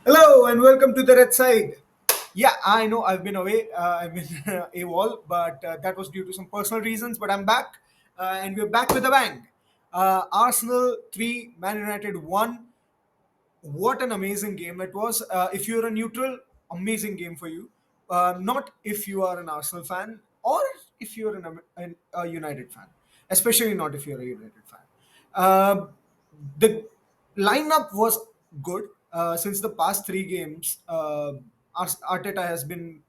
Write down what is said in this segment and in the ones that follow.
Hello and welcome to the Red Side. Yeah, I know I've been away. I've been AWOL, but that was due to some personal reasons. But I'm back, and we're back with a bang. Arsenal 3, Man United 1. What an amazing game it was. If you're a neutral, amazing game for you. Not if you are an Arsenal fan or if you're a United fan, especially not if you're a United fan. The lineup was good. Since the past three games, Arteta has been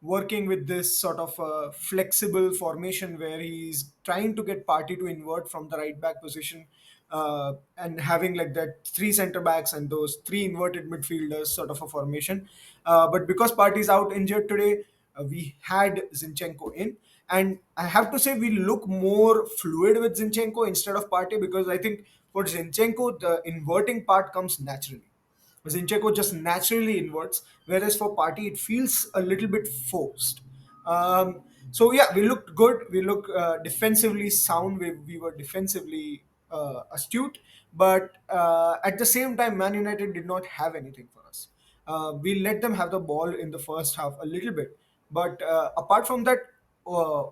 working with this sort of flexible formation where he's trying to get Party to invert from the right back position, and having like that three center backs and those three inverted midfielders sort of a formation. But because Party is out injured today, we had Zinchenko in. And I have to say, we look more fluid with Zinchenko instead of Partey, because I think for Zinchenko, the inverting part comes naturally. Zinchenko just naturally inverts, whereas for Party it feels a little bit forced. So yeah, we looked good. We looked defensively sound. We were defensively astute, but at the same time, Man United did not have anything for us. We let them have the ball in the first half a little bit, but apart from that, uh,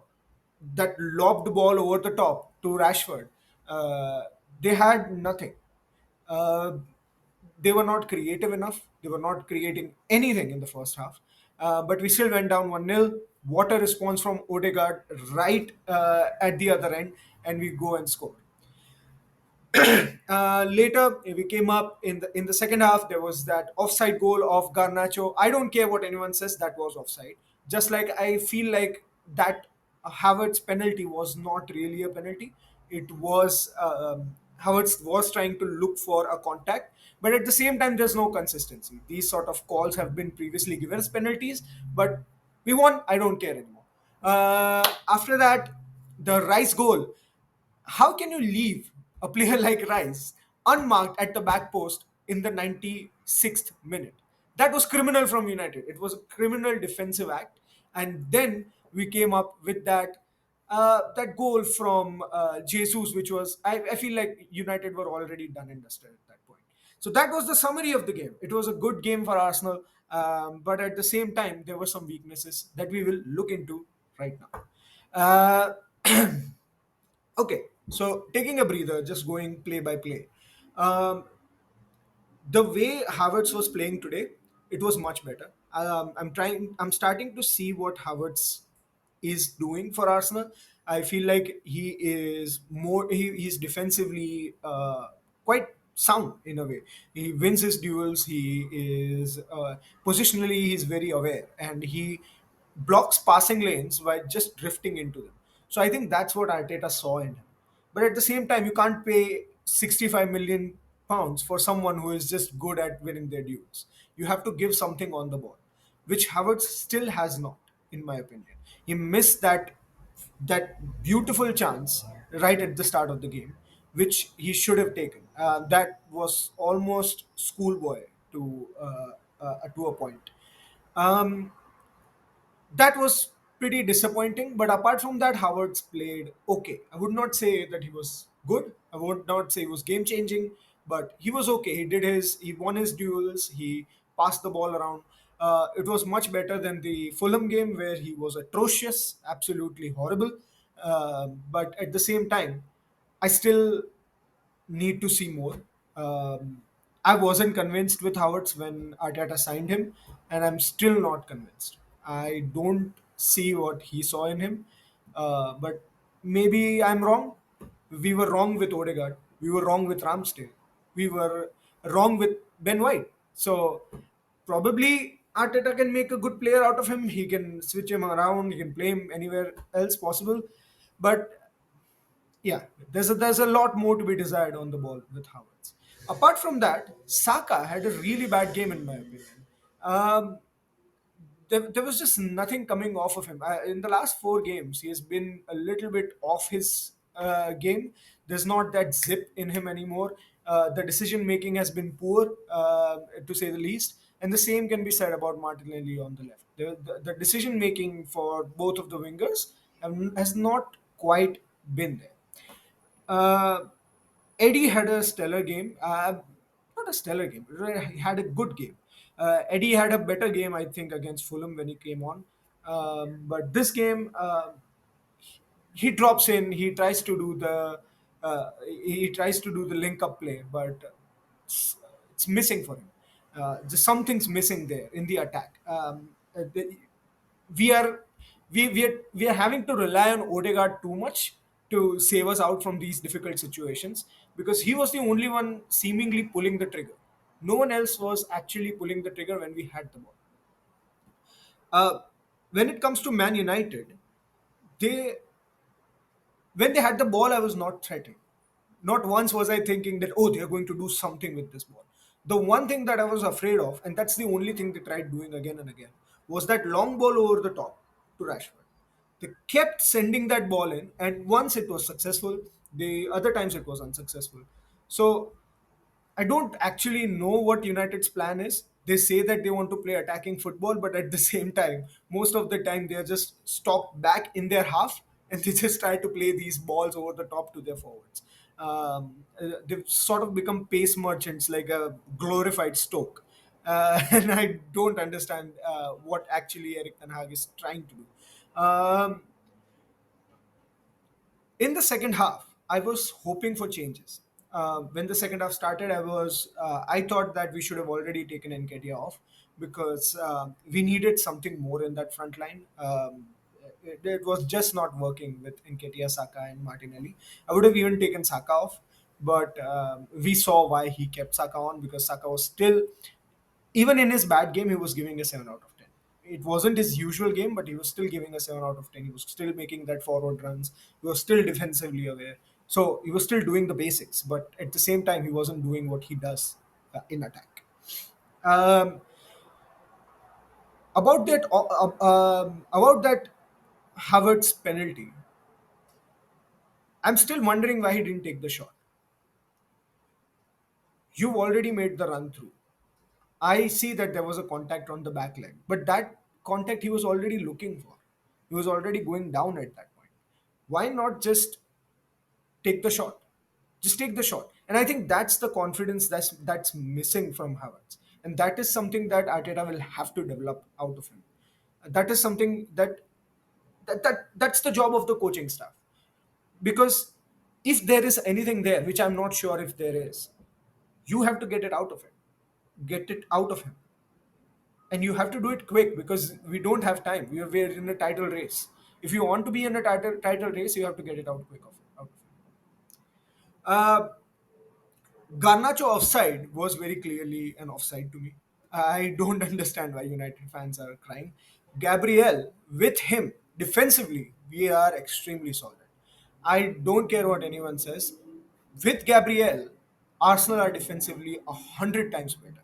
that lobbed ball over the top to Rashford, uh, they had nothing. Uh, they were not creative enough. They were not creating anything in the first half. But we still went down 1-0. What a response from Odegaard right at the other end, and we go and score. Later, we came up in the second half. There was that offside goal of Garnacho. I don't care what anyone says, that was offside. Just like I feel like that Havertz penalty was not really a penalty. It was Havertz was trying to look for a contact, but at the same time, there's no consistency. These sort of calls have been previously given as penalties, but we won. I don't care anymore. After that, the Rice goal. How can you leave a player like Rice unmarked at the back post in the 96th minute? That was criminal from United. It was a criminal defensive act. And then we came up with that goal from Jesus, which was, I feel like United were already done and dusted at that point. So that was the summary of the game. It was a good game for Arsenal, but at the same time, there were some weaknesses that we will look into right now. Uh, Okay, so taking a breather, just going play by play. Um, the way Havertz was playing today, it was much better. I'm starting to see what Havertz is doing for Arsenal. I feel like he's defensively quite sound in a way. He wins his duels. He is positionally he's very aware, and he blocks passing lanes by just drifting into them. So I think that's what Arteta saw in him. But at the same time, you can't pay 65 million pounds for someone who is just good at winning their duels. You have to give something on the ball, which Havertz still has not, in my opinion. He missed that beautiful chance right at the start of the game, which he should have taken. That was almost schoolboy to a point. Um, that was pretty disappointing. But apart from that, Howard's played okay. I would not say that he was good. I would not say he was game changing, but he was okay. He won his duels. He passed the ball around. It was much better than the Fulham game where he was atrocious, absolutely horrible. But at the same time, I still need to see more. I wasn't convinced with Havertz when Arteta signed him, and I'm still not convinced. I don't see what he saw in him, but maybe I'm wrong. We were wrong with Odegaard. We were wrong with Ramsdale. We were wrong with Ben White. So probably Arteta can make a good player out of him. He can switch him around. He can play him anywhere else possible. But yeah, there's a lot more to be desired on the ball with Havertz. Apart from that, Saka had a really bad game in my opinion. Um, there was just nothing coming off of him. In the last four games, he has been a little bit off his game. There's not that zip in him anymore. The decision making has been poor, to say the least. And the same can be said about Martinelli on the left. The decision making for both of the wingers has not quite been there. Uh, Eddie had a stellar game. Not a stellar game. He had a good game. Eddie had a better game, I think, against Fulham when he came on. But this game, he drops in, he tries to do the link up play, but it's, it's missing for him. Just something's missing there in the attack. We are we are having to rely on Odegaard too much to save us out from these difficult situations, because he was the only one seemingly pulling the trigger. No one else was actually pulling the trigger when we had the ball. Uh, when it comes to Man United, they when they had the ball, I was not threatened. Not once was I thinking that, oh, they're going to do something with this ball. The one thing that I was afraid of, and that's the only thing they tried doing again and again, was that long ball over the top to Rashford. They kept sending that ball in, and once it was successful, the other times it was unsuccessful. So I don't actually know what United's plan is. They say that they want to play attacking football, but at the same time, most of the time they are just stopped back in their half and they just try to play these balls over the top to their forwards. They've sort of become pace merchants, like a glorified Stoke. And I don't understand what actually Eric Ten Hag is trying to do. In the second half, I was hoping for changes. When the second half started, I thought that we should have already taken Nketiah off, because we needed something more in that front line. It was just not working with Nketiah, Saka, and Martinelli. I would have even taken Saka off, but we saw why he kept Saka on, because Saka was still, even in his bad game, he was giving a 7 out of 10. It wasn't his usual game, but he was still giving a 7 out of 10. He was still making that forward runs. He was still defensively aware. So he was still doing the basics, but at the same time, he wasn't doing what he does in attack. Um, about that Havertz penalty, I'm still wondering why he didn't take the shot. You've already made the run through. I see that there was a contact on the back leg, but that contact he was already looking for. He was already going down at that point. Why not just take the shot? Just take the shot. And I think that's the confidence that's missing from Havertz, and that is something that Arteta will have to develop out of him. That is something that's the job of the coaching staff, because if there is anything there, which I'm not sure if there is, you have to get it out of it. Get it out of him, and you have to do it quick, because we don't have time. We're in a title race. If you want to be in a title race, you have to get it out quick out of it. uh, Garnacho offside was very clearly an offside to me. I don't understand why United fans are crying. Gabriel, with him defensively, we are extremely solid. I don't care what anyone says. With Gabriel, Arsenal are defensively 100 times better.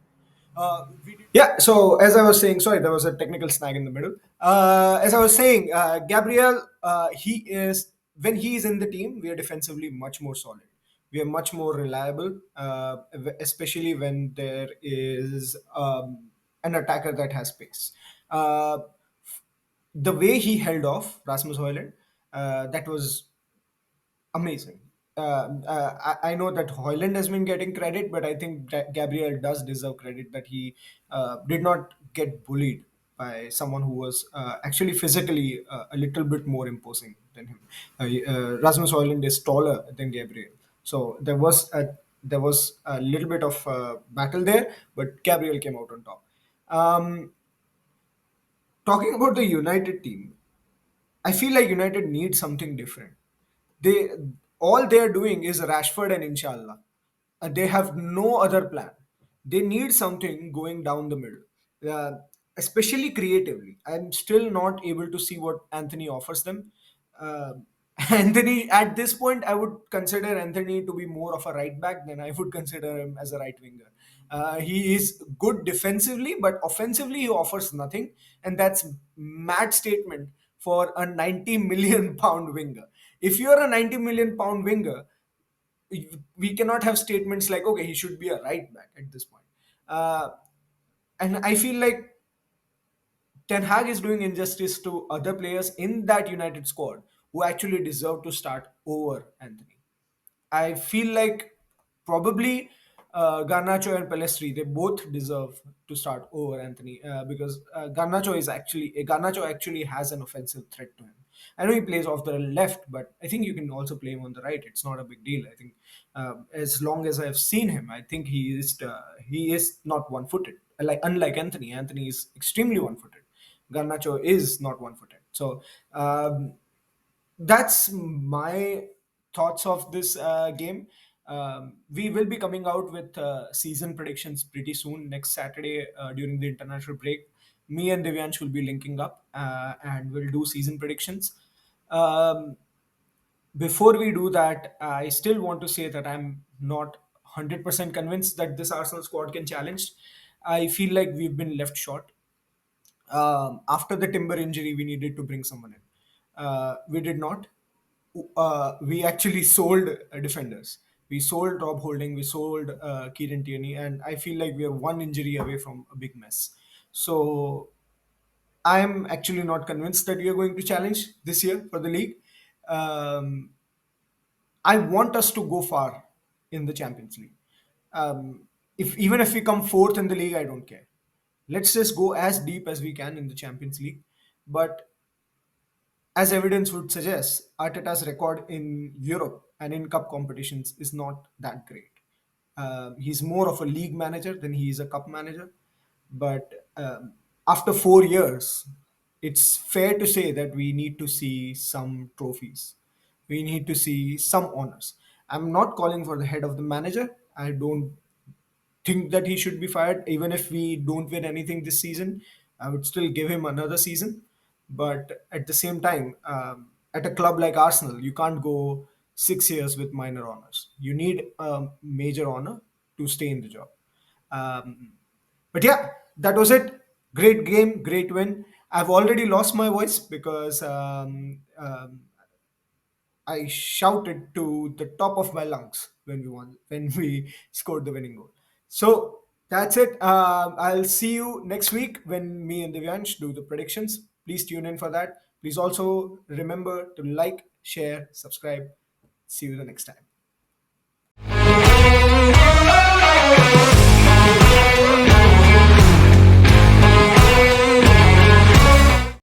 Yeah, so as I was saying, sorry, there was a technical snag in the middle. As I was saying, Gabriel, when he is in the team, we are defensively much more solid. We are much more reliable, especially when there is an attacker that has pace. Uh, the way he held off Rasmus Højlund, that was amazing. I know that Hoyland has been getting credit, but I think Gabriel does deserve credit that he did not get bullied by someone who was actually physically a little bit more imposing than him. Rasmus Hoyland is taller than Gabriel, so there was a little bit of battle there, but Gabriel came out on top. Um, Talking about the United team, I feel like United needs something different. They All they are doing is Rashford and Inshallah. They have no other plan. They need something going down the middle, especially creatively. I'm still not able to see what Anthony offers them. Uh, Anthony, at this point, I would consider Anthony to be more of a right back than I would consider him as a right winger. He is good defensively, but offensively, he offers nothing. And that's mad statement for a 90 million pound winger. If you're a 90 million pound winger, we cannot have statements like, okay, he should be a right back at this point. Uh, and I feel like Ten Hag is doing injustice to other players in that United squad who actually deserve to start over Anthony. I feel like probably Garnacho and Pelestri, they both deserve to start over Anthony, because Garnacho actually has an offensive threat to him. I know he plays off the left, but I think you can also play him on the right. It's not a big deal. I think, as long as I've seen him, I think he is not one-footed. Like, unlike Anthony, Anthony is extremely one-footed. Garnacho is not one-footed. So that's my thoughts of this game. We will be coming out with season predictions pretty soon, next Saturday, during the international break. Me and Divyansh will be linking up, and we'll do season predictions. Um, Before we do that, I still want to say that I'm not 100% convinced that this Arsenal squad can challenge. I feel like we've been left short. After the Timber injury, we needed to bring someone in. We did not. We actually sold defenders. We sold Rob Holding, we sold Kieran Tierney, and I feel like we are one injury away from a big mess. So I am actually not convinced that we are going to challenge this year for the league. Um, I want us to go far in the Champions League. If even if we come fourth in the league, I don't care. Let's just go as deep as we can in the Champions League. But as evidence would suggest, Arteta's record in Europe and in cup competitions is not that great. He's more of a league manager than he is a cup manager. But after 4 years, it's fair to say that we need to see some trophies. We need to see some honors. I'm not calling for the head of the manager. I don't think that he should be fired. Even if we don't win anything this season, I would still give him another season. But at the same time, at a club like Arsenal, you can't go 6 years with minor honors. You need a major honor to stay in the job. Um, but yeah, that was it. Great game, great win. I've already lost my voice because I shouted to the top of my lungs when we won, when we scored the winning goal. So that's it. I'll see you next week when me and Divyansh do the predictions. Please tune in for that. Please also remember to like, share, subscribe. See you the next time.